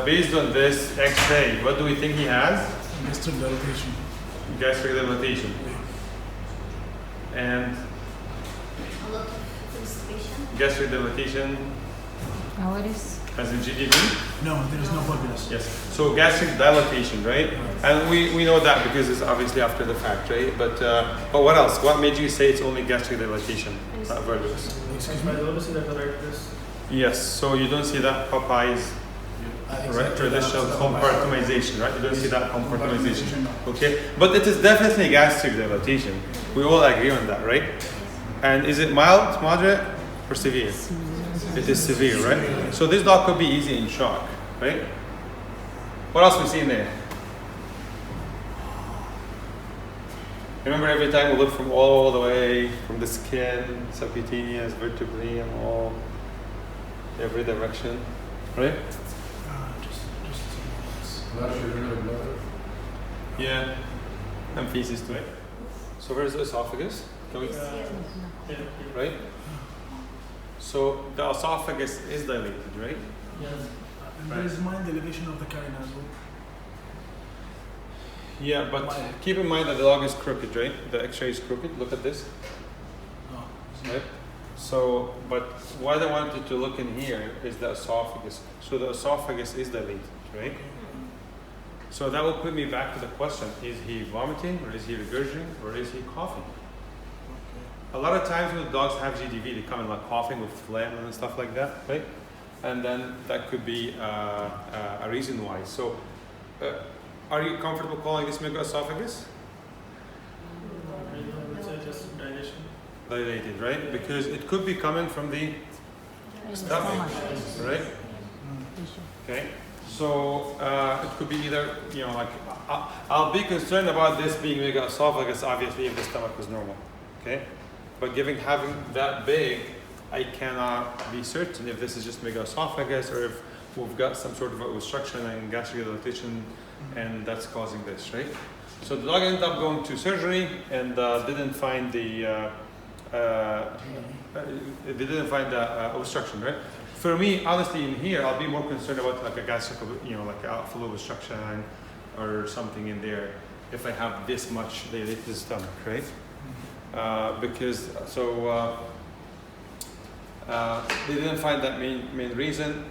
based on this X-ray, what do we think he has? Gastric dilatation. Gastric dilatation. And A lot of constipation. gastric dilatation What is? as in GDP? No, there is no volvulus. Yes. So gastric dilatation, right? And we know that because it's obviously after the fact, right? But what else? What made you say it's only gastric dilatation, not volvulus? Excuse me? I don't see that like this. Yes. So you don't see that Popeye's right? Traditional compartmentalization, right? You don't see that compartmentalization. Okay. But it is definitely gastric dilatation. We all agree on that, right? And is it mild, moderate, or severe? It is severe, right? So this dog could be easy in shock, right? What else we see in there? Remember every time we look from all the way, from the skin, subcutaneous, vertebrae, and all, every direction, right? Yeah, and feces too. So where's the esophagus? Can we, right? So the esophagus is dilated, right? Yes. And there is mild elevation of the carina as well. Yeah, but keep in mind that the dog is crooked, right? The X-ray is crooked. Look at this, Oh, right? So, but what I wanted to look in here is the esophagus. So the esophagus is dilated, right? So that will put me back to the question: is he vomiting, or is he regurgitating, or is he coughing? A lot of times when dogs have GDV, they come in like coughing with phlegm and stuff like that, right? And then that could be a reason why. So, are you comfortable calling this megaesophagus? It's just dilation. Dilated, right? Because it could be coming from the stomach, right? Okay. So it could be either, you know, like I'll be concerned about this being megaesophagus, obviously, if the stomach was normal, okay? But having that big, I cannot be certain if this is just megaesophagus or if we've got some sort of obstruction and gastric dilatation, and that's causing this, right? So the dog ended up going to surgery and didn't find the obstruction, right? For me, honestly, in here, I'll be more concerned about like a gastric, you know, like outflow obstruction or something in there if I have this much dilated stomach, right? Because they didn't find that main reason,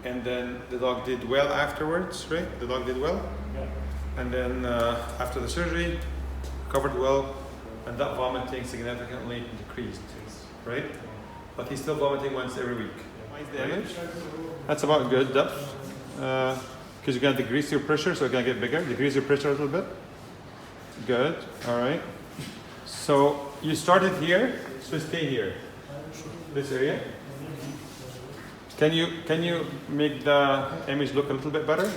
and then the dog did well afterwards, right? The dog did well, and then after the surgery, recovered well, and that vomiting significantly decreased, right? But he's still vomiting once every week. Right? That's about good depth, because you're gonna decrease your pressure, so it's gonna get bigger. Decrease your pressure a little bit. Good. All right. So you started here, so stay here. This area. Can you make the image look a little bit better?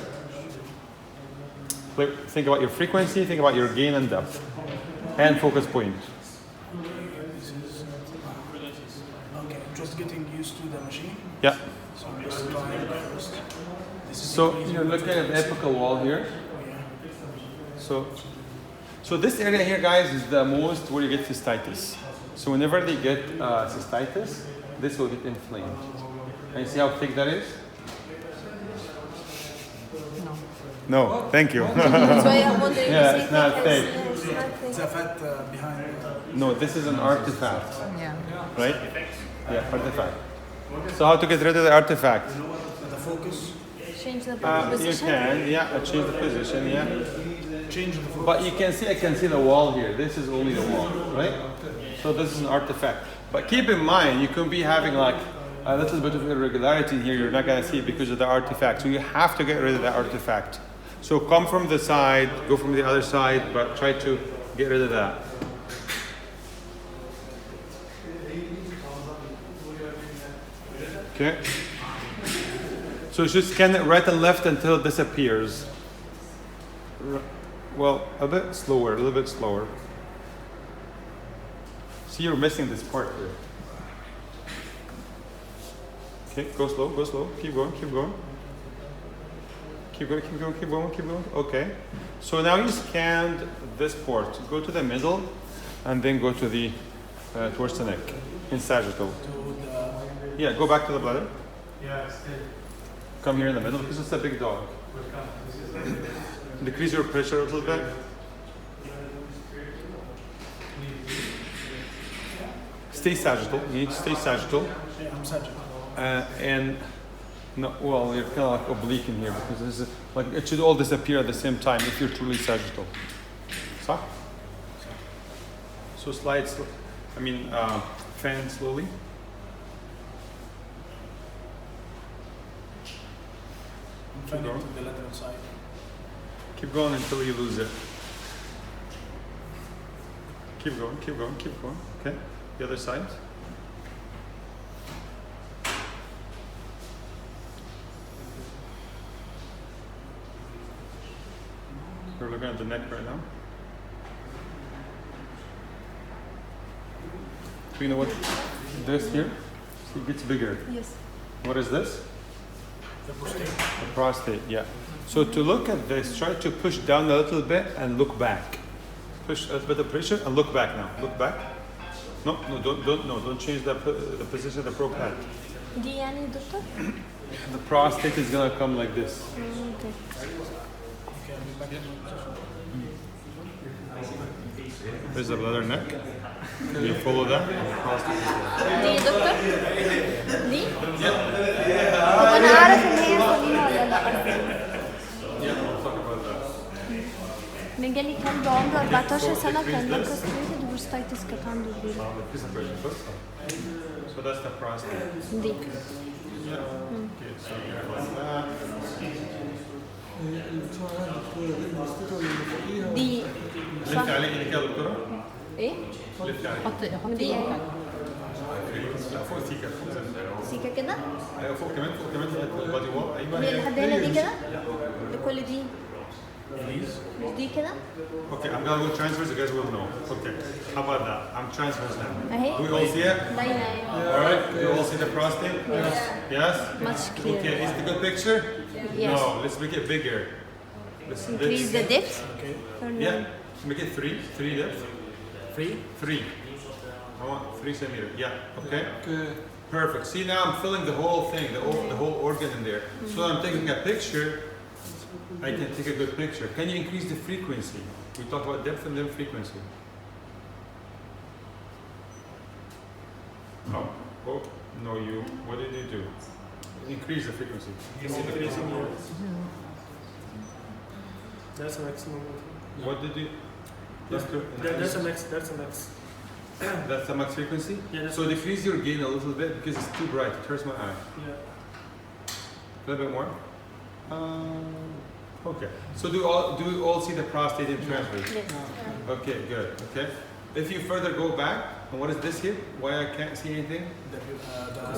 Think about your frequency, think about your gain and depth, and focus point. okay, just getting used to the machine. Yeah. So I'm just trying first. So you're looking at the apical wall here. So this area here, guys, is the most where you get cystitis. So whenever they get cystitis, this will get inflamed. And you see how thick that is? No, thank you. That's why I'm wondering. Yeah, it's not thick. It's a fat behind. No, this is an artifact, Yeah. right? Yeah, artifact. So how to get rid of the artifact? The focus. Change the You position. can, yeah, change the position, yeah. Change the focus. But you can see, I can see the wall here. This is only the wall, right? So this is an artifact. But keep in mind, you can be having like a little bit of irregularity in here. You're not gonna see it because of the artifact. So you have to get rid of the artifact. So come from the side, go from the other side, but try to get rid of that. Okay. So just scan it right and left until it disappears. Well, a bit slower, a little bit slower. See, you're missing this part here. Okay, go slow, keep going. Keep going. Okay. So now you scanned this port. Go to the middle and then go to the towards the neck in sagittal. Yeah, go back to the bladder. Yeah, still. Come here in the middle because it's a big dog. Decrease your pressure a little bit. Stay sagittal. You need to stay sagittal. Yeah, I'm sagittal. And no, well, you're kind of like oblique in here because this is like it should all disappear at the same time if you're truly sagittal. صح? So slide. Fan slowly. I'm fanning to the lateral side. Keep going until you lose it. Keep going, keep going, keep going. Okay. The other side. We're looking at the neck right now. Do you know what this here? See, it gets bigger. Yes. What is this? The prostate. The prostate, yeah. So to look at this, try to push down a little bit and look back. Push a bit of pressure and look back now. Look back. No, don't change the position of the probe head. دي يعني دكتور؟ The prostate is gonna come like this. Okay. Okay, I'll be back in my position. There's the bladder neck. You follow that. دي دكتور؟ دي؟ طب أنا أعرف إن هي سليمة ولا لأ؟ Yeah, we'll talk about that. من جالي كلب عمره 14 سنة كان له castrated وبروستايتس كانت عنده كبيرة. So that's the prostate. دي. Yeah. Okay, so like that. دي لفت صح؟ عليه ايدك يا دكتورة؟ إيه؟ لفت عليه. حط دي ايدك يعني لا فوق سيكا فوق سيكة كده؟ ايوه فوق كمان البادي وول ايوه هي لحد هنا دي كده؟ لكل دي Release. مش دي كده؟ Okay, I'm gonna go transfers, you guys will know. Okay, how about that? I'm transfers now. أهي Do we all see it? باينة أهي. Alright, do you all see the prostate? Yes. Yes? Much clearer. Okay, is it a good picture? Yes. No, let's make it bigger. Increase the depth? Okay. Or no? Yeah, make it three depth. Free. 3. I want 3 centimeter. Yeah, okay? Perfect. See, now I'm filling the whole thing, the whole organ in there. So I'm taking a picture. I can take a good picture. Can you increase the frequency? We talk about depth and then frequency. Oh, no, you. What did you do? Increase the frequency. Increasing your. That's a maximum. What did you? That's a max. That's a max. That's the max frequency? Yeah, that's So decrease your gain a little bit because it's too bright. It hurts my eye. Yeah. A little bit more. Okay. So do you all see the prostate in transfers? Yes. Okay, good. Okay. If you further go back, and what is this here? Why I can't see anything?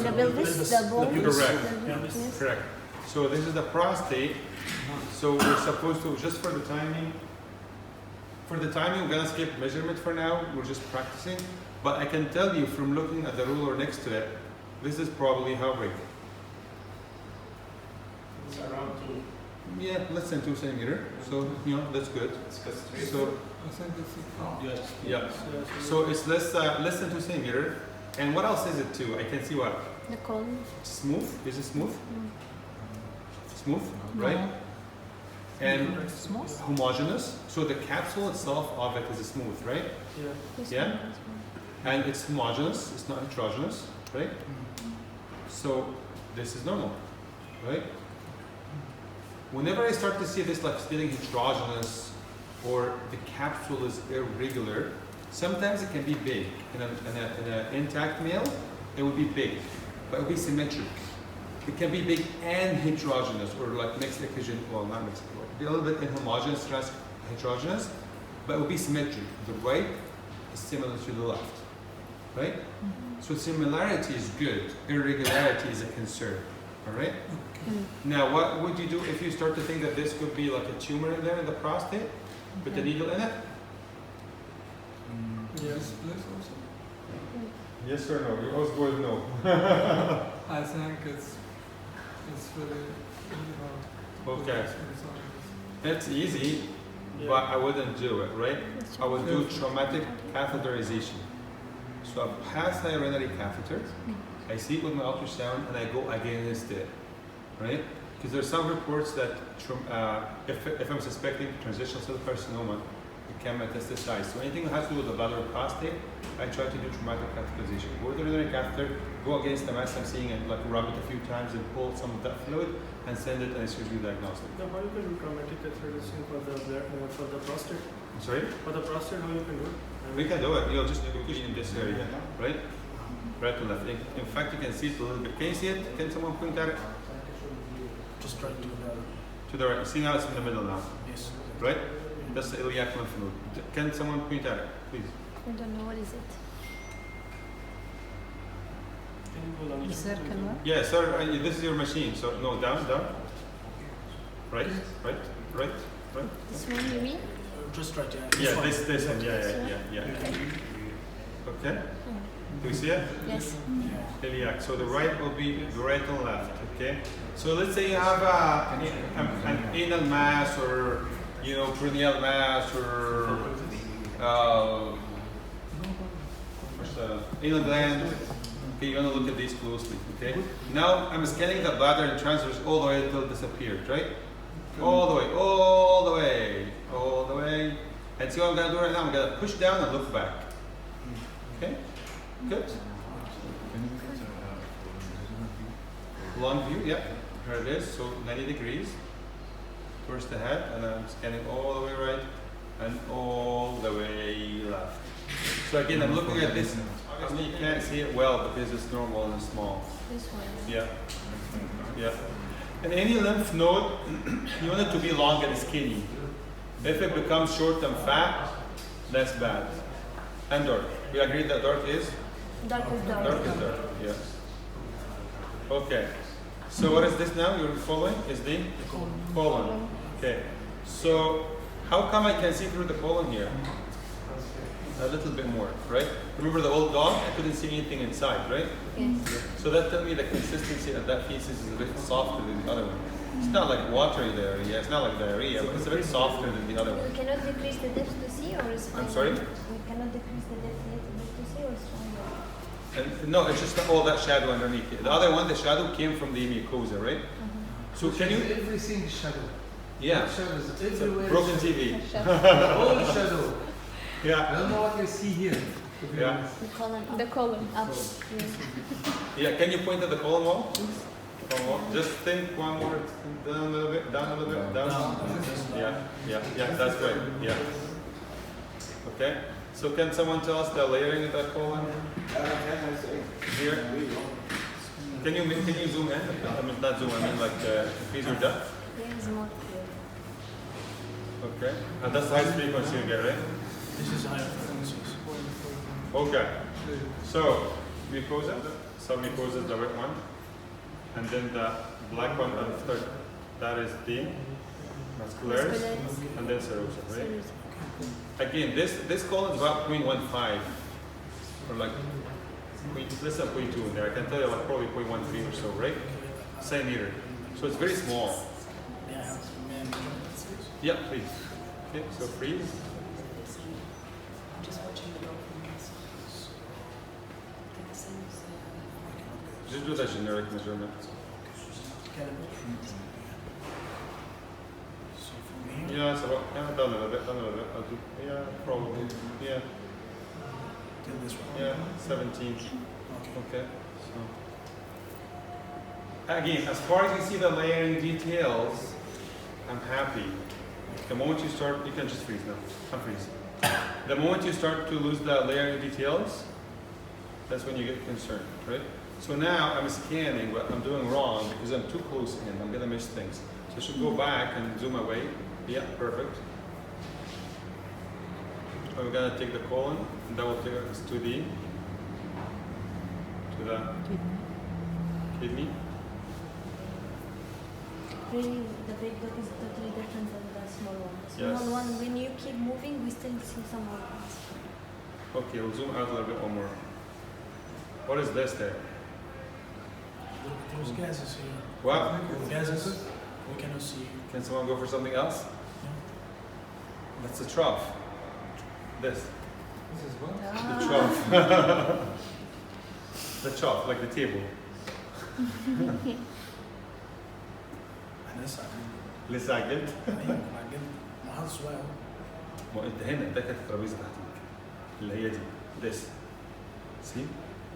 The pelvis, the bones. Correct. Yes. Correct. So this is the prostate. So we're supposed to, just for the timing, we're gonna skip measurement for now. We're just practicing. But I can tell you from looking at the ruler next to it, this is probably how big. It's around 2. Yeah, less than 2 centimeter. So that's good. So Yes. yeah. So it's less than 2 centimeter. And what else is it too? I can see what The colon. smooth. Is it smooth? Smooth, right? And smooth. homogeneous. So the capsule itself of it is smooth, right? Yeah. This Yeah. one as well. And it's homogeneous. It's not heterogeneous, right? So this is normal, right? Whenever I start to see this like getting heterogeneous or the capsule is irregular, sometimes it can be big. In an intact male, it would be big, but it would be symmetric. It can be big and heterogeneous, or like mixed occasion, well, not mixed, it would be a little bit inhomogeneous, heterogeneous, but it would be symmetric. The right is similar to the left, right? So similarity is good, irregularity is a concern, all right? Now, what would you do if you start to think that this could be like a tumor in there in the prostate with the needle in it? Yes. Yes or no? You always go with no. I think it's really Okay. It's easy, but I wouldn't do it, right? I would do traumatic catheterization. So I pass the urinary catheter, I see it with my ultrasound, and I go against it, right? because there's some reports that if I'm suspecting transitional cell carcinoma, it can metastasize. So anything that has to do with the bladder or prostate, I try to do traumatic catheterization. Go with the urinary catheter, go against the mass I'm seeing and like rub it a few times and pull some of that fluid and send it and it's usually diagnostic. Now, how you can do traumatic catheterization for the prostate? I'm sorry? For the prostate, how you can do it? We can do it. You'll just do it in this area, right? Right to left. In fact, you can see it a little bit. Can you see it? Can someone point at it? Just try to do that. To the right. See now it's in the middle now, Yes. right? That's the iliac lymph node. Can someone point at it, please? I don't know what is it. Can you go down? The circle one? Yeah, sir. This is your machine. So no, down. Right. This one you mean? Just try to. Yeah, this one. Yeah. Okay. Do you see it? Yes. Iliac. So the right will be the right and left. Okay. So let's say you have an anal mass or perineal mass or what's the anal gland. Okay, you want to look at these closely. Okay. Now I'm scanning the bladder and transverse all the way until it disappeared. Right. All the way. And see what I'm gonna do right now? I'm gonna push down and look back. Okay. Good. Long view, yeah. Here it is. So 90 degrees towards the head, and I'm scanning all the way right and all the way left. So again, I'm looking at this. Obviously, you can't see it well because it's normal and small. This one. Yeah. And any lymph node, you want it to be long and skinny. If it becomes short and fat, that's bad. And dark. We agree that dark is? Dark is dark. Dark is dark, yes. Okay. So what is this now you're following? Is the colon. Okay. So how come I can see through the colon here? A little bit more, right? Remember the old dog? I couldn't see anything inside, right? Yes. So that tells me the consistency of that feces is a bit softer than the other one. It's not like watery diarrhea, it's not like diarrhea, but it's a bit softer than the other We one. cannot decrease the depth to see or is fine? I'm sorry? We cannot decrease the depth a little bit to see or is fine? And no, it's just all that shadow underneath it. The other one, the shadow came from the mucosa, right? So can you? Everything is shadow. Yeah. Shadows everywhere. Broken TV. All shadow. I Yeah. don't know what you see here. To be Yeah. honest. The column up. The column up. Yeah. Can you point at the colon wall? Colon wall. Just think one more. Down a little bit. Down a little bit. Down. Yeah. That's right. Yeah. Okay. So can someone tell us the layering of that colon? Here. Can you zoom in? I mean not zoom. I mean like increase your depth. Here is more clear. Okay. And that's the highest frequency you get, right? This is higher frequencies. Okay. So mucosa, submucosa is the red one, and then the black one on the third. That is the muscularis, and then serosa, right? Again, this colon is about 0.15, or like less than 0.2 in there. I can tell you like probably 0.13 or so, right? Centimeter. So it's very small. Yeah. Yeah, please. Okay, so freeze. Just do the generic measurement. So from here Yeah, it's about, down a little bit. I'll do, yeah, probably. Yeah, till this one. yeah, 17. Okay. Okay, so. Again, as far as you see the layering details, I'm happy. The moment you start, you can just freeze now. Unfreeze. The moment you start to lose the layering details, that's when you get concerned, right? So now I'm scanning what I'm doing wrong because I'm too close in. I'm gonna miss things. So I should go back and zoom away. Yeah, perfect. We're gonna take the colon, and that will take us to the kidney. Really, the big dot is totally different than the small one. The small Yes. one, when you keep moving, we still see some more ones. Okay, we'll zoom out a little bit more. What is this there? There's gases here. What? Gases. We cannot see. Can someone go for something else? That's the trough. This. This is what? The trough. The trough, like the table. لسه عاجبني. لسه عجلت؟ ايوه انا عاجبني. ما حدش صغير. ما انت هنا ده كانت الترابيزه تحتيك اللي هي دي this see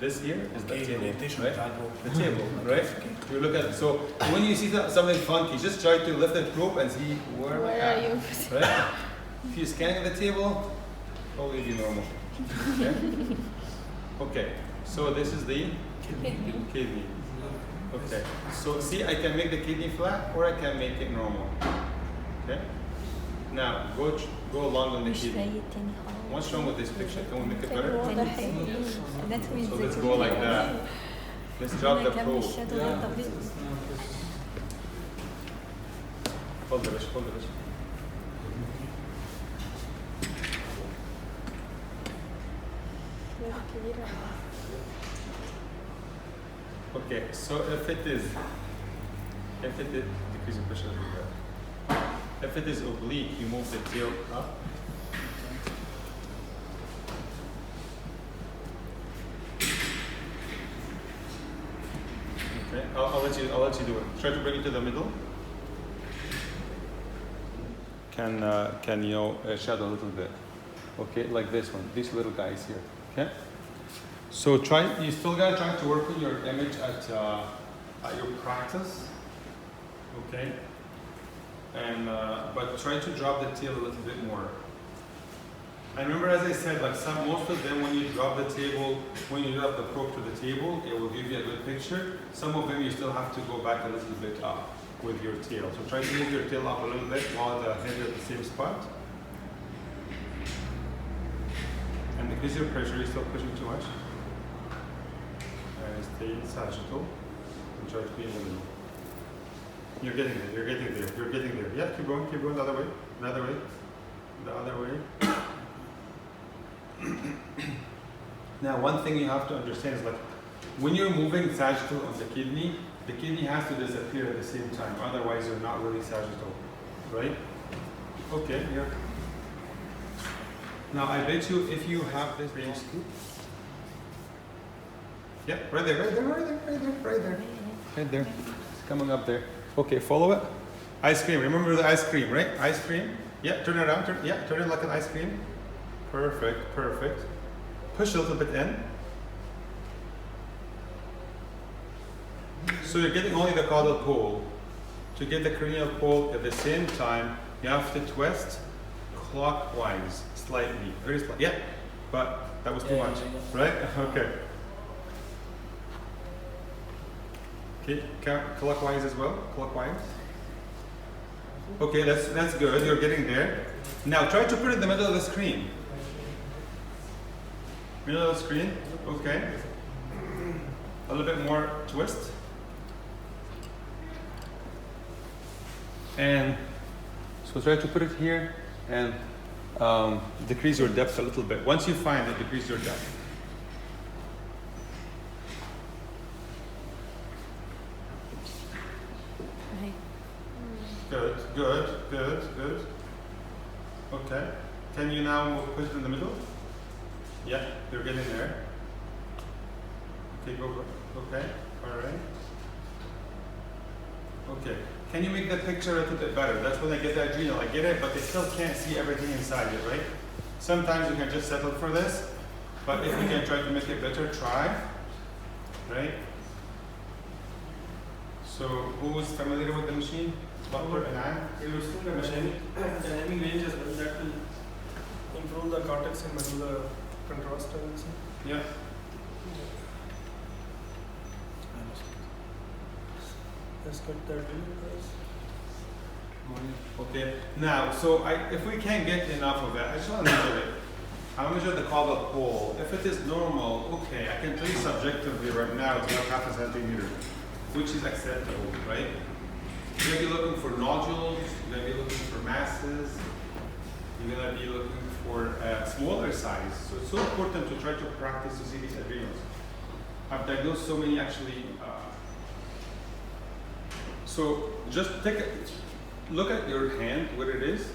this here is the table right the table right you look at so when you see something funky just try to lift the probe and see where Where are you? right if you scanning the table probably be normal okay so this is the kidney okay so see I can make the kidney flat or I can make it normal okay now go along on the مش kidney زي التاني خالص. what's wrong with this picture can we make it better واضح anatomy so زي let's go like that let's drop the كم probe الشادو ده طبيعي. hold the hold the كبيرة. okay so if it is decrease the pressure a little bit if it is oblique you move the tail up okay I'll let you do it try to bring it to the middle can you know shadow a little bit okay like this one these little guys here okay so you still gotta try to work on your image at your practice okay and but try to drop the tail a little bit more and remember as I said like most of them when you drop the probe to the table it will give you a good picture some of them you still have to go back a little bit up with your tail so try to move your tail up a little bit while the head is at the same spot and decrease your pressure you're still pushing too much and stay sagittal and try to be in the middle you're getting there yeah keep going the other way now one thing you have to understand is like when you're moving sagittal on the kidney has to disappear at the same time otherwise you're not really sagittal right okay here now I bet you if you have this brain scoop yeah right there it's coming up there okay follow it ice cream remember the ice cream right ice cream yeah turn it around turn it like an ice cream perfect push a little bit in so you're getting only the caudal pole to get the cranial pole at the same time you have to twist clockwise slightly very slightly yeah but that was too much right okay clockwise as well clockwise okay that's good you're getting there now try to put it in the middle of the screen okay a little bit more twist and so try to put it here and decrease your depth a little bit once you find it decrease your depth good okay can you now put it in the middle yeah you're getting there okay go okay all right okay can you make the picture a little bit better that's when I get the adrenal I get it but they still can't see everything inside it right sometimes you can just settle for this but if you can try to make it better try right so who's familiar with the machine Dr. Aliaa? You're using the machine dynamic range as well. That will improve the cortex and medulla contrast. I would say. Yeah. Let's cut that in, guys. Okay. Now, so if we can't get enough of it, I just want to measure it. I'll measure the caudal pole. If it is normal, okay, I can tell you subjectively right now it's about 0.5 centimeter, which is acceptable, right? You're going to be looking for nodules, you're going to be looking for masses, you're going to be looking for smaller size. So it's so important to try to practice to see these adrenals. I've diagnosed so many actually. So just look at your hand, where it is,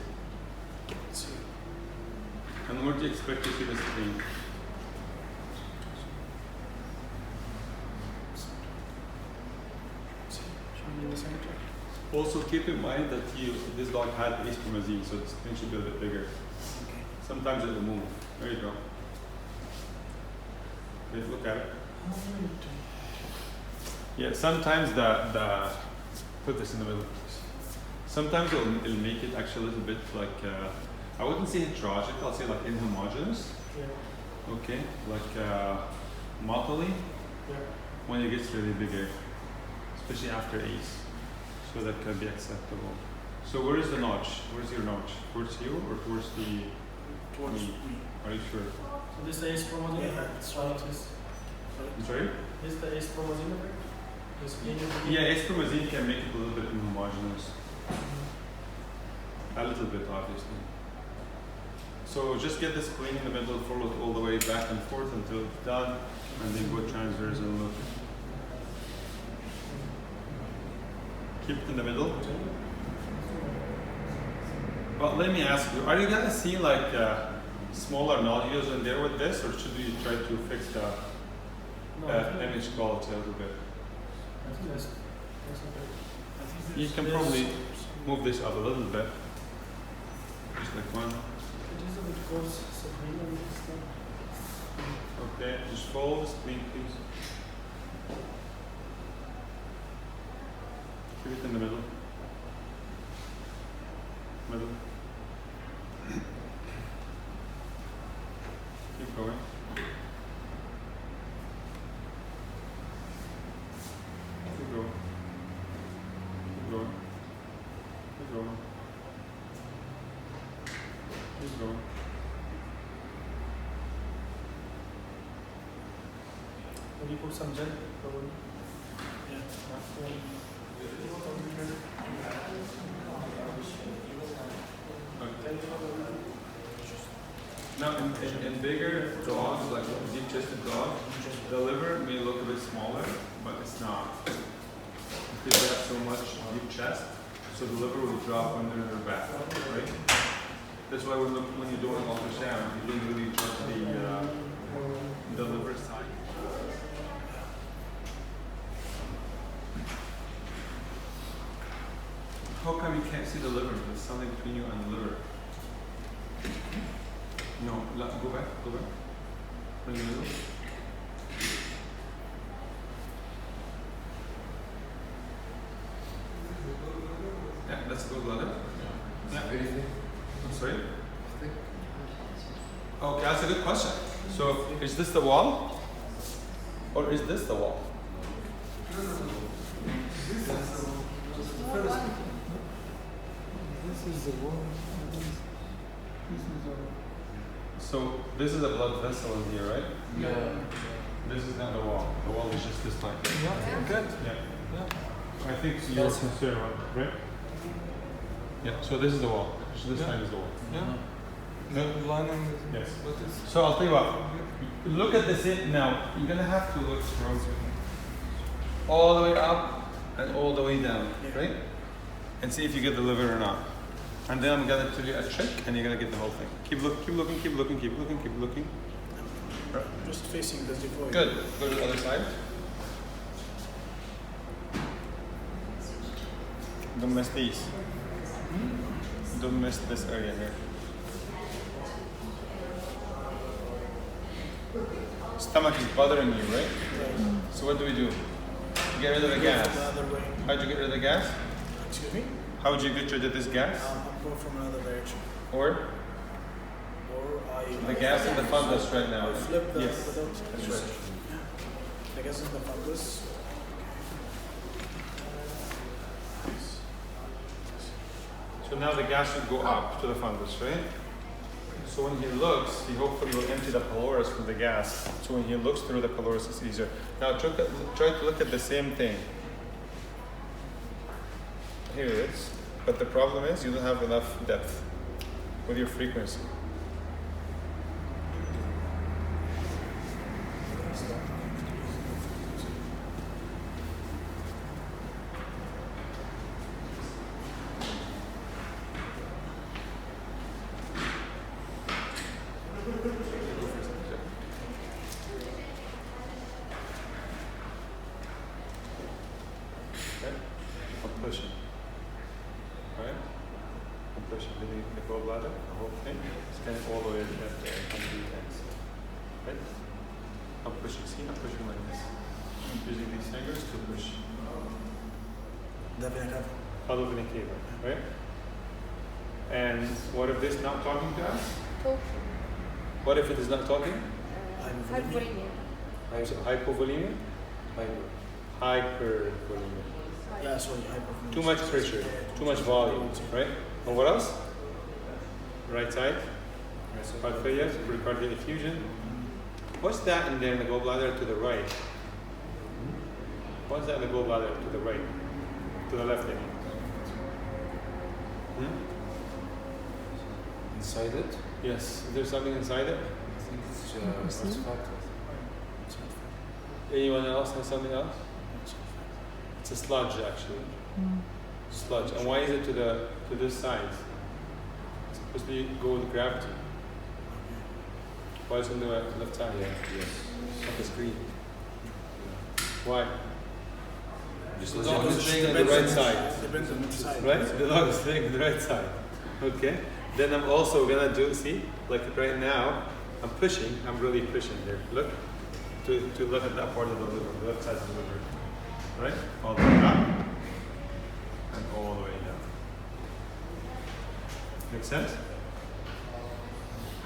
and where do you expect to see the screen? Should be in the center. Also keep in mind that this dog had aspermazine, so the spleen should be a bit bigger. Sometimes it will move. There you go. Okay, look at it. Yeah, sometimes the put this in the middle, please. Sometimes it'll make it actually a little bit like I wouldn't say heterogeneous, I'll say like inhomogeneous. Yeah. Okay, like mottly Yeah. when it gets really bigger, especially after ACE. So that can be acceptable. So where is the notch? Where's your notch? Towards you or towards the Towards me? me. Are you sure? So this is the ace chromosome Yeah, effect. that's right. I'm sorry? This is the ace chromosome effect. The spleen is Yeah, aspermazine can make it a little bit inhomogeneous. A little bit, obviously. So just get the spleen in the middle, follow it all the way back and forth until it's done, and then go transverse and look. Keep it in the middle. But let me ask you, are you gonna see like smaller nodules in there with this, or should we try to fix the No, I think- image quality a little bit? I think that's okay. You can probably move this up a little bit. Just like one. It is a bit coarse, so bring a bit stuff. Okay, just follow the spleen, please. Keep it in the middle. Middle. Keep going. Keep going. Keep going. Keep going. Keep going. Maybe put some gel, probably. Now, in bigger dogs, like deep-chested dogs, the liver may look a bit smaller, but it's not. Because they have so much deep chest, so the liver will drop under their back, right? That's why when you're doing ultrasound, you don't really touch the liver side. How come you can't see the liver? There's something between you and the liver. No, go back, go back. Bring the middle. Yeah, that's a good ladder. Yeah. I'm sorry? Okay, that's a good question. So, is this the wall? Or is this the wall? This is the wall. So, this is a blood vessel in here, right? Yeah. This is not the wall. The wall is just this line. Yeah, good. Yeah. Yeah. I think you're concerned about it, right? Yeah, so this is the wall. So this Yeah. line is the wall. Yeah. The lining is. Yes. What is? So I'll tell you what. Look at this in now. You're gonna have to look from all the way up and all the way down, right? And see if you get the liver or not. And then I'm gonna tell you a trick, and you're gonna get the whole thing. Keep looking, keep looking, keep looking, keep looking, keep looking. Just facing the devoid. Good. Go to the other side. Don't miss these. Don't miss this area here. Stomach is bothering you, right? So what do? Get rid of the gas. The other way. How'd you get rid of the gas? Excuse me? How would you get rid of this gas? I'll go from another direction. Or Or I. the gas in the fundus right now. I flip the. Yes, the that's right. Yeah. The gas in the fundus. So now the gas would go up to the fundus, right? So when he looks, he hopefully will empty the pylorus from the gas. So when he looks through the pylorus, it's easier. Now try to look at the same thing. Here it is. But the problem is you don't have enough depth with your frequency. Okay? I'll push it. push the gallbladder, the whole thing. Scan it all the way at the ends. Right? I'm pushing, see, I'm pushing like this. I'm using these fingers to push. ده بينكفر. Follow the cable, right? And what if this not talking to us? Talk. What if it is not talking? Hypervolemia. Hypovolemia? Hypervolemia. Yeah, sorry, hypervolemia. Too much pressure, too much volume, right? And what else? Right side, heart failure, pericardial effusion. What's that in there in the gallbladder to the right? What's that in the gallbladder to the right? To the left, I mean. Inside it? Yes. Is there something inside it? I think it's what's factor. Anyone else has something else? It's a sludge, actually. Sludge. And why is it to this side? It's supposed to go with gravity. Why is it on the left side? Yes. On the screen. Why? Just The dog is laying on the right side. Depends on which side. Right? The dog is laying on the right side. Okay. Then I'm also gonna do, see, like right now, I'm pushing, I'm really pushing here. Look, to look at that part of the liver, the left side of the liver. Right? All the way up and all the way down. Make sense?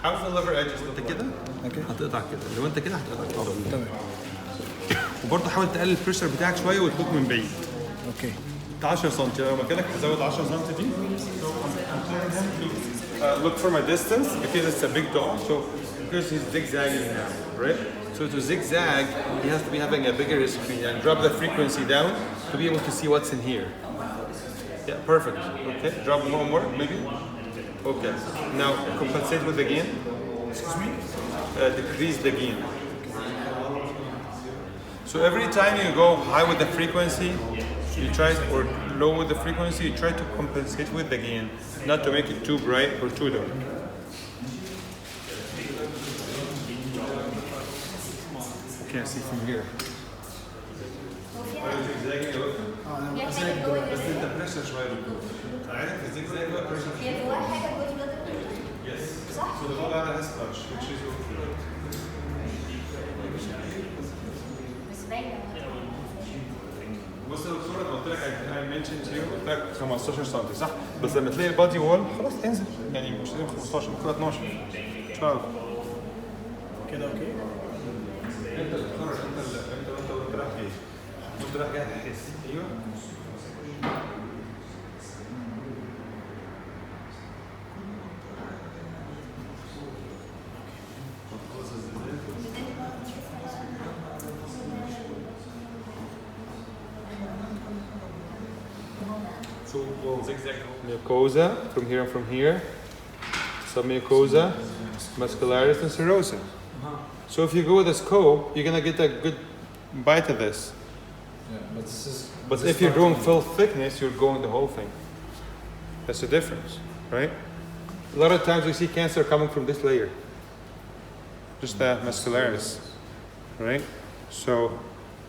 How's the liver edges look كده؟ هتقطع كده، لو انت كده هتقطع كده. تمام. وبرضه حاول تقلل البريشر بتاعك شويه وتلوك من بعيد. اوكي. 10 سم لو مكانك تزود 10 سم دي. Look for my distance because it's a big dog. So because he's zigzagging now, right? So to zigzag, he has to be having a bigger screen and drop the frequency down to be able to see what's in here. Yeah, perfect. Okay, drop more, maybe. Okay. Now compensate with the gain. Excuse me? Decrease the gain. So every time you go high with the frequency, you try, or low with the frequency, you try to compensate with the gain, not to make it too bright or too dark. Can't see from here. يعني حاجة جوه بس انت بريشر شويه بالجوه. عارف الزجزاج بقى بريشر. يعني جواها حاجة جوه البلد. Yes. So the whole other has touch, which is okay. بس باينة. بص يا دكتور انا قلت لك I mentioned to you قلت لك 15 سم صح؟ بس لما تلاقي البادي وول خلاص انزل يعني مش لازم 15 ممكن 12 مش عارف. كده اوكي؟ انت اللي تقرر انت وانت رايح ايه؟ وانت رايح جاي تحس ايوه. So we'll zigzag mucosa from here and from here, submucosa, muscularis, and serosa. So if you go with a scope, you're gonna get a good bite of this. Yeah, but this is. But if you're doing full thickness, you're going the whole thing. That's the difference, right? A lot of times we see cancer coming from this layer, just the muscularis, right? So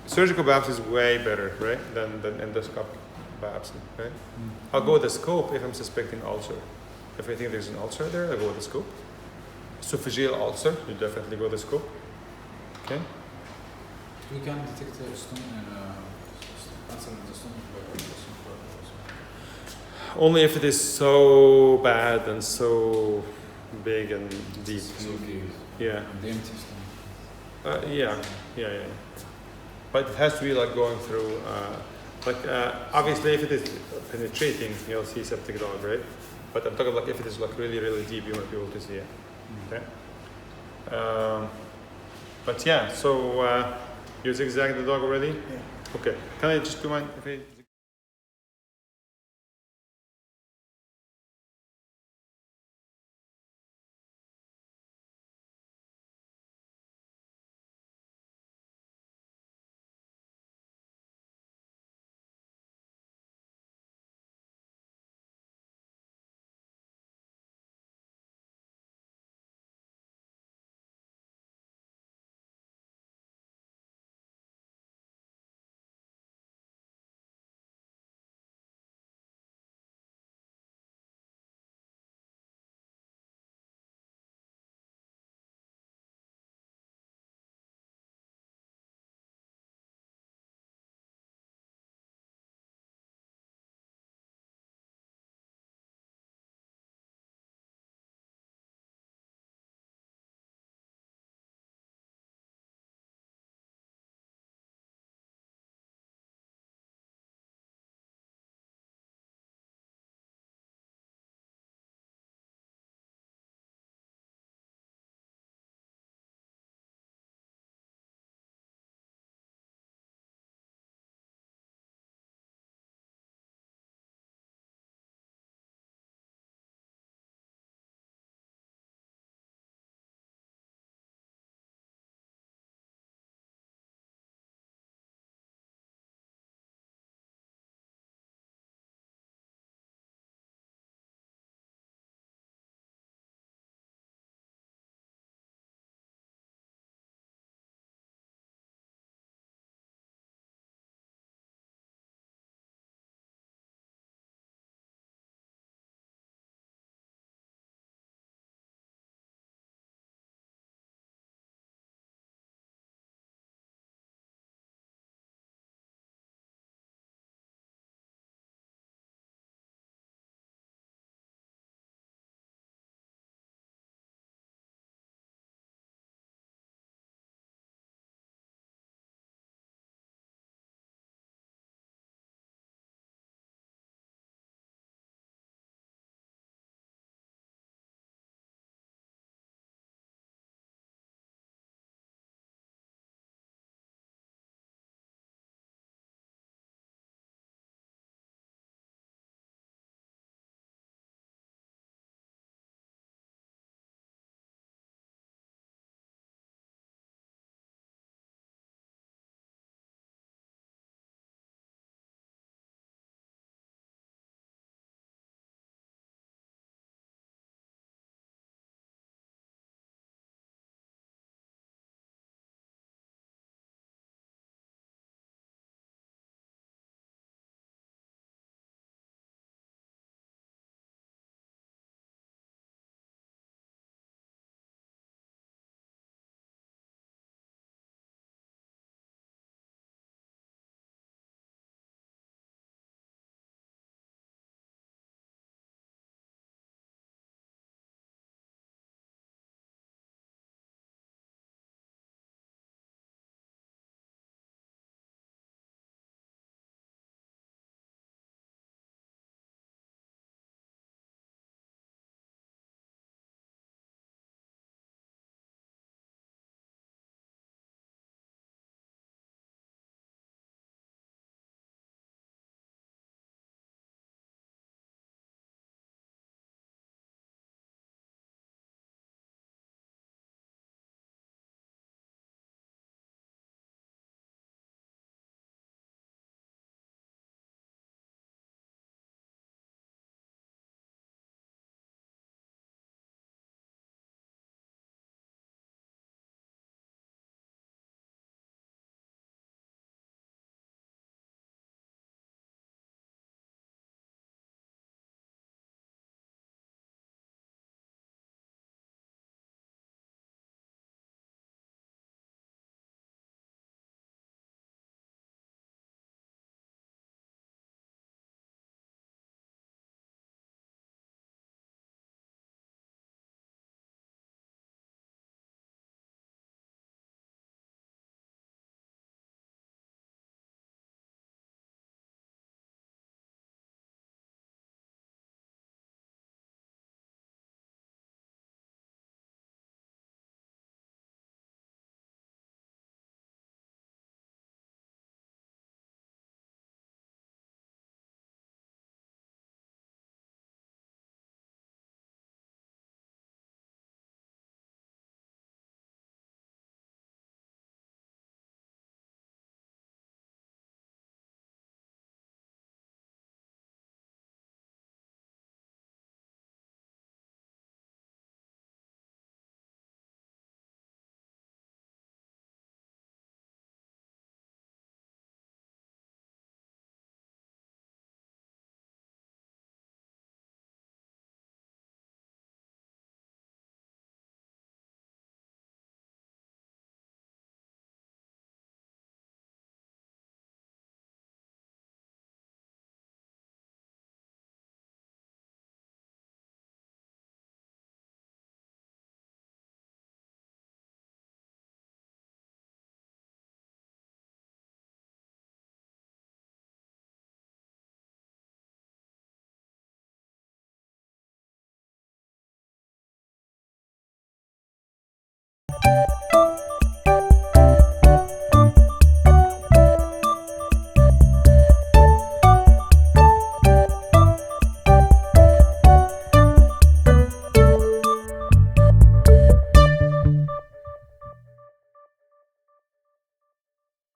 surgical biopsy is way better, right, than endoscopic biopsy, right? I'll go with a scope if I'm suspecting ulcer. If I think there's an ulcer there, I'll go with a scope. Esophageal ulcer, you definitely go with a scope. Okay? We can detect a stone cancer in the stomach by Only if it is so bad and so big and deep. It's okay. Yeah. The empty stomach. Yeah. But it has to be like going through, obviously if it is penetrating, you'll see septic dog, right? But I'm talking like if it is like really, really deep, you might be able to see it. Okay. But yeah, so you zigzag the dog already? Yeah. Okay. Can I just do mine? If I